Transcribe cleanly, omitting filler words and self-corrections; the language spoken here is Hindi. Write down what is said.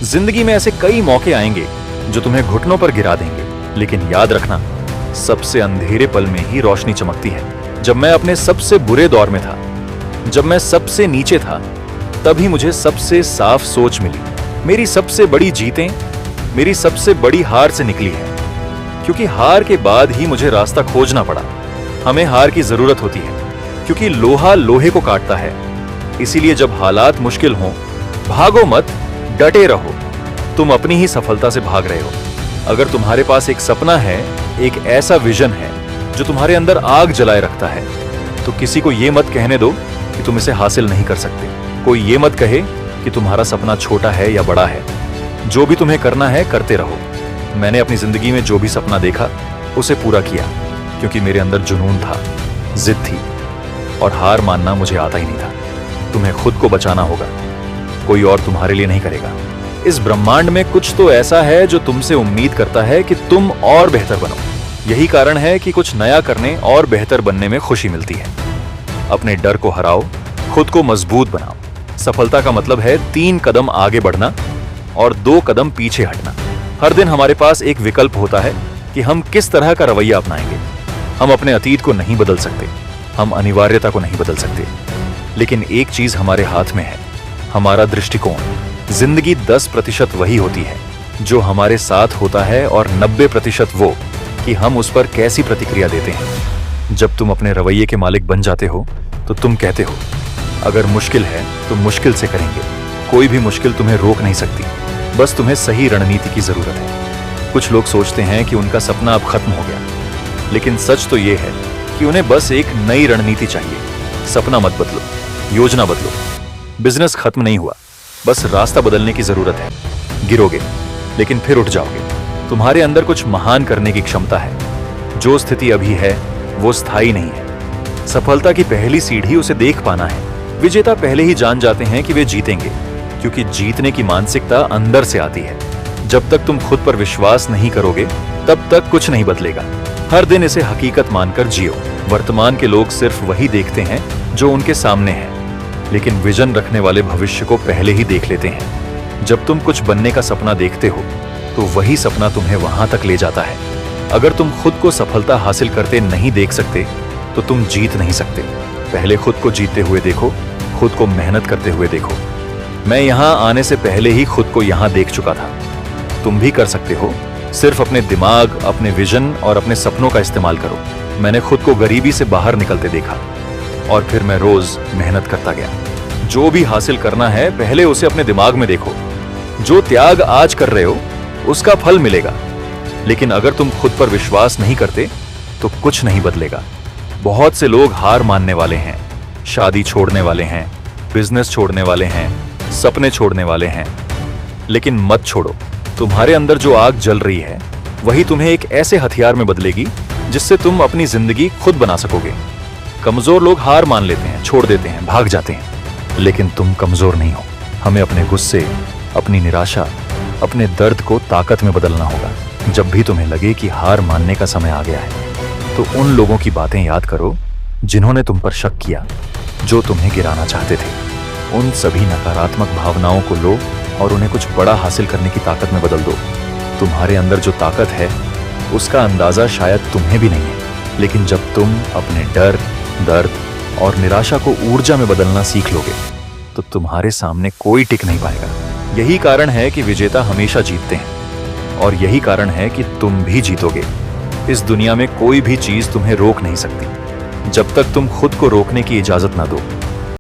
जिंदगी में ऐसे कई मौके आएंगे जो तुम्हें घुटनों पर गिरा देंगे, लेकिन याद रखना, सबसे अंधेरे पल में ही रोशनी चमकती है। जब मैं अपने सबसे बुरे दौर में था, जब मैं सबसे नीचे था, तभी मुझे सबसे साफ सोच मिली। मेरी सबसे बड़ी जीतें मेरी सबसे बड़ी हार से निकली है, क्योंकि हार के बाद ही मुझे रास्ता खोजना पड़ा। हमें हार की जरूरत होती है, क्योंकि लोहा लोहे को काटता है। इसीलिए जब हालात मुश्किल हों, भागो मत, डटे रहो। तुम अपनी ही सफलता से भाग रहे हो। अगर तुम्हारे पास एक सपना है, एक ऐसा विजन है जो तुम्हारे अंदर आग जलाए रखता है, तो किसी को यह मत कहने दो कि तुम इसे हासिल नहीं कर सकते। कोई ये मत कहे कि तुम्हारा सपना छोटा है या बड़ा है। जो भी तुम्हें करना है करते रहो। मैंने अपनी जिंदगी में जो भी सपना देखा उसे पूरा किया, क्योंकि मेरे अंदर जुनून था, जिद थी, और हार मानना मुझे आता ही नहीं था। तुम्हें खुद को बचाना होगा, कोई और तुम्हारे लिए नहीं करेगा। इस ब्रह्मांड में कुछ तो ऐसा है जो तुमसे उम्मीद करता है कि तुम और बेहतर बनो। यही कारण है कि कुछ नया करने और बेहतर बनने में खुशी मिलती है। अपने डर को हराओ, खुद को मजबूत बनाओ। सफलता का मतलब है 3 कदम आगे बढ़ना और 2 कदम पीछे हटना। हर दिन हमारे पास एक विकल्प होता है कि हम किस तरह का रवैया अपनाएंगे। हम अपने अतीत को नहीं बदल सकते, हम अनिवार्यता को नहीं बदल सकते, लेकिन एक चीज हमारे हाथ में है, हमारा दृष्टिकोण। जिंदगी 10% वही होती है जो हमारे साथ होता है, और 90% वो कि हम उस पर कैसी प्रतिक्रिया देते हैं। जब तुम अपने रवैये के मालिक बन जाते हो तो तुम कहते हो, अगर मुश्किल है तो मुश्किल से करेंगे। कोई भी मुश्किल तुम्हें रोक नहीं सकती, बस तुम्हें सही रणनीति की जरूरत है। कुछ लोग सोचते हैं कि उनका सपना अब खत्म हो गया, लेकिन सच तो यह है कि उन्हें बस एक नई रणनीति चाहिए। सपना मत बदलो, योजना बदलो। बिजनेस खत्म नहीं हुआ, बस रास्ता बदलने की जरूरत है। गिरोगे लेकिन फिर उठ जाओगे। तुम्हारे अंदर कुछ महान करने की क्षमता है। जो स्थिति अभी है वो स्थायी नहीं है। सफलता की पहली सीढ़ी उसे देख पाना है। विजेता पहले ही जान जाते हैं कि वे जीतेंगे, क्योंकि जीतने की मानसिकता अंदर से आती है। जब तक तुम खुद पर विश्वास नहीं करोगे, तब तक कुछ नहीं बदलेगा। हर दिन इसे हकीकत मानकर जियो। वर्तमान के लोग सिर्फ वही देखते हैं जो उनके सामने है, लेकिन विजन रखने वाले भविष्य को पहले ही देख लेते हैं। जब तुम कुछ बनने का सपना देखते हो, तो वही सपना तुम्हें वहां तक ले जाता है। अगर तुम खुद को सफलता हासिल करते नहीं देख सकते, तो तुम जीत नहीं सकते। पहले खुद को जीतते हुए देखो, खुद को मेहनत करते हुए देखो। मैं यहां आने से पहले ही खुद को यहां देख चुका था। तुम भी कर सकते हो, सिर्फ अपने दिमाग, अपने विजन और अपने सपनों का इस्तेमाल करो। मैंने खुद को गरीबी से बाहर निकलते देखा, और फिर मैं रोज मेहनत करता गया। जो भी हासिल करना है, पहले उसे अपने दिमाग में देखो। जो त्याग आज कर रहे हो, उसका फल मिलेगा। लेकिन अगर तुम खुद पर विश्वास नहीं करते, तो कुछ नहीं बदलेगा। बहुत से लोग हार मानने वाले हैं, शादी छोड़ने वाले हैं, बिजनेस छोड़ने वाले हैं, सपने छोड़ने वाले हैं। लेकिन मत छोड़ो। तुम्हारे अंदर जो आग जल रही है, वही तुम्हें एक ऐसे हथियार में बदलेगी जिससे तुम अपनी जिंदगी खुद बना सकोगे। कमजोर लोग हार मान लेते हैं, छोड़ देते हैं, भाग जाते हैं, लेकिन तुम कमजोर नहीं हो। हमें अपने गुस्से, अपनी निराशा, अपने दर्द को ताकत में बदलना होगा। जब भी तुम्हें लगे कि हार मानने का समय आ गया है, तो उन लोगों की बातें याद करो जिन्होंने तुम पर शक किया, जो तुम्हें गिराना चाहते थे। उन सभी नकारात्मक भावनाओं को लो और उन्हें कुछ बड़ा हासिल करने की ताकत में बदल दो। तुम्हारे अंदर जो ताकत है, उसका अंदाजा शायद तुम्हें भी नहीं है, लेकिन जब तुम अपने डर, दर्द और निराशा को ऊर्जा में बदलना सीख लोगे, तो तुम्हारे सामने कोई टिक नहीं पाएगा। यही कारण है कि विजेता हमेशा जीतते हैं, और यही कारण है कि तुम भी जीतोगे। इस दुनिया में कोई भी चीज तुम्हें रोक नहीं सकती, जब तक तुम खुद को रोकने की इजाजत ना दो।